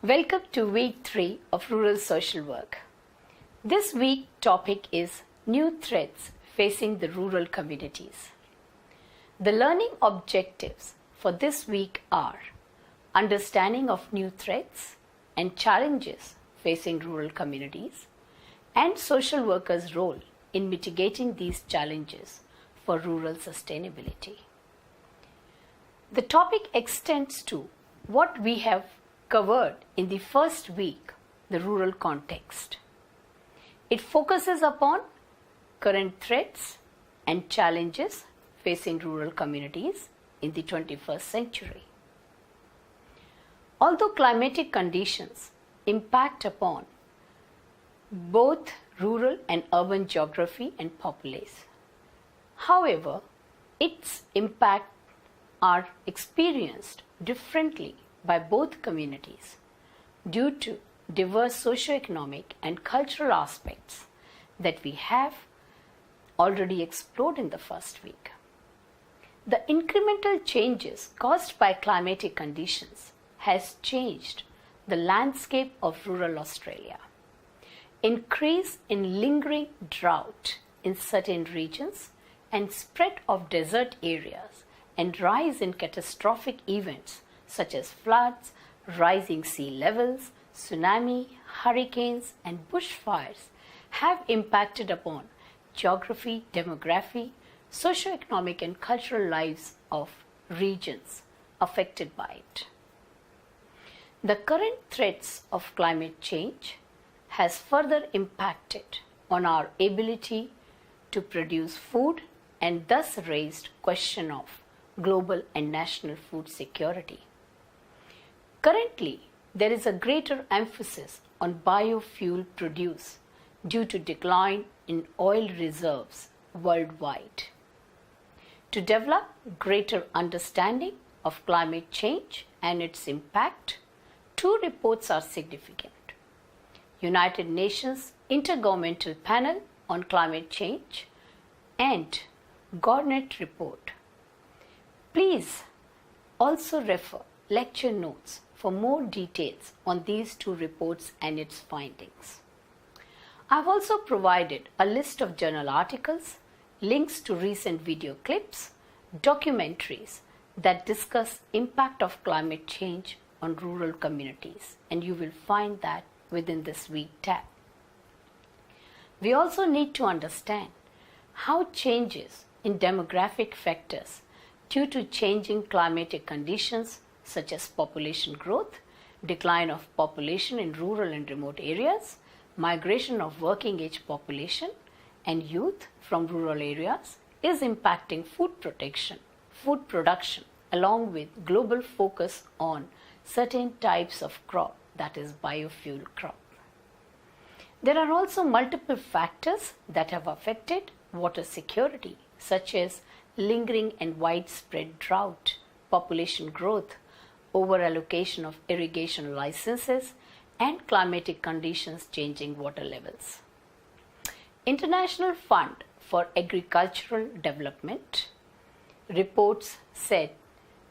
Welcome to week 3 of Rural Social Work. This week topic is new threats facing the rural communities. The learning objectives for this week are understanding of new threats and challenges facing rural communities and social workers' role in mitigating these challenges for rural sustainability. The topic extends to what we have covered in the first week, the rural context. It focuses upon current threats and challenges facing rural communities in the 21st century. Although climatic conditions impact upon both rural and urban geography and populace, however, its impact are experienced differently by both communities due to diverse socioeconomic and cultural aspects that we have already explored in the first week. The incremental changes caused by climatic conditions has changed the landscape of rural Australia. Increase in lingering drought in certain regions and spread of desert areas and rise in catastrophic events such as floods, rising sea levels, tsunami, hurricanes, and bushfires have impacted upon geography, demography, socioeconomic and cultural lives of regions affected by it. The current threats of climate change has further impacted on our ability to produce food and thus raised question of global and national food security. Currently, there is a greater emphasis on biofuel produce due to decline in oil reserves worldwide. To develop greater understanding of climate change and its impact, two reports are significant. United Nations Intergovernmental Panel on Climate Change and Gornet Report. Please also refer lecture notes for more details on these two reports and its findings. I have also provided a list of journal articles, links to recent video clips, documentaries that discuss impact of climate change on rural communities, and you will find that within this week tab. We also need to understand how changes in demographic factors due to changing climatic conditions such as population growth, decline of population in rural and remote areas, migration of working age population and youth from rural areas is impacting food production along with global focus on certain types of crop, that is biofuel crop. There are also multiple factors that have affected water security such as lingering and widespread drought, population growth, over-allocation of irrigation licenses, and climatic conditions changing water levels. International Fund for Agricultural Development reports said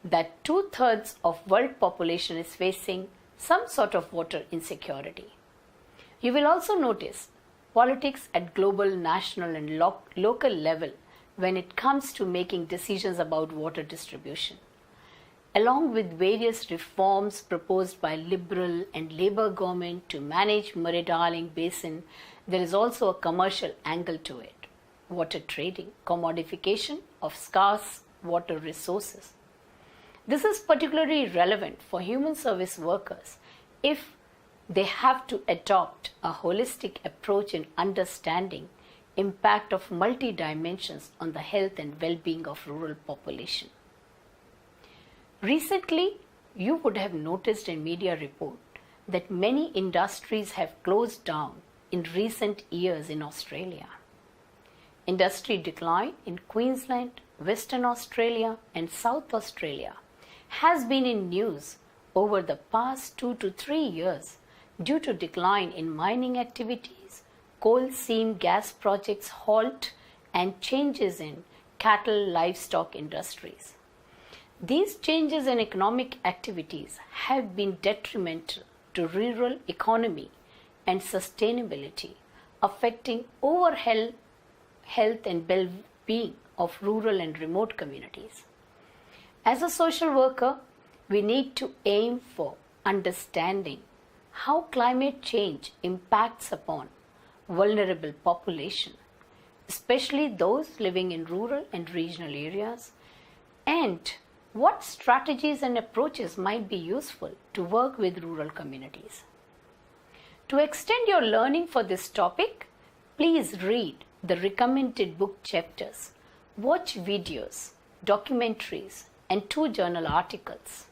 that 2/3 of world population is facing some sort of water insecurity. You will also notice politics at global, national, and local level when it comes to making decisions about water distribution. Along with various reforms proposed by Liberal and Labour government to manage Murray-Darling Basin, there is also a commercial angle to it. Water trading, commodification of scarce water resources. This is particularly relevant for human service workers if they have to adopt a holistic approach in understanding impact of multi-dimensions on the health and well-being of rural population. Recently, you would have noticed in media report that many industries have closed down in recent years in Australia. Industry decline in Queensland, Western Australia and South Australia has been in news over the past 2 to 3 years due to decline in mining activities, coal seam gas projects halt, and changes in cattle livestock industries. These changes in economic activities have been detrimental to rural economy and sustainability, affecting overall health and well-being of rural and remote communities. As a social worker, we need to aim for understanding how climate change impacts upon vulnerable population, especially those living in rural and regional areas, and what strategies and approaches might be useful to work with rural communities. To extend your learning for this topic, please read the recommended book chapters, watch videos, documentaries, and 2 journal articles.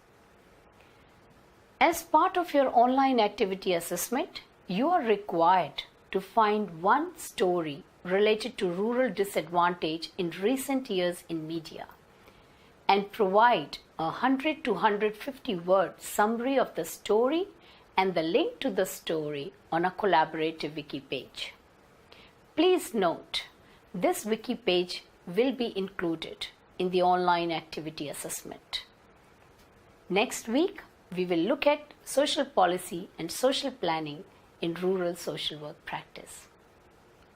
As part of your online activity assessment, you are required to find one story related to rural disadvantage in recent years in media and provide a 100 to 150 word summary of the story and the link to the story on a collaborative wiki page. Please note, this wiki page will be included in the online activity assessment. Next week, we will look at social policy and social planning in rural social work practice.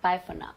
Bye for now.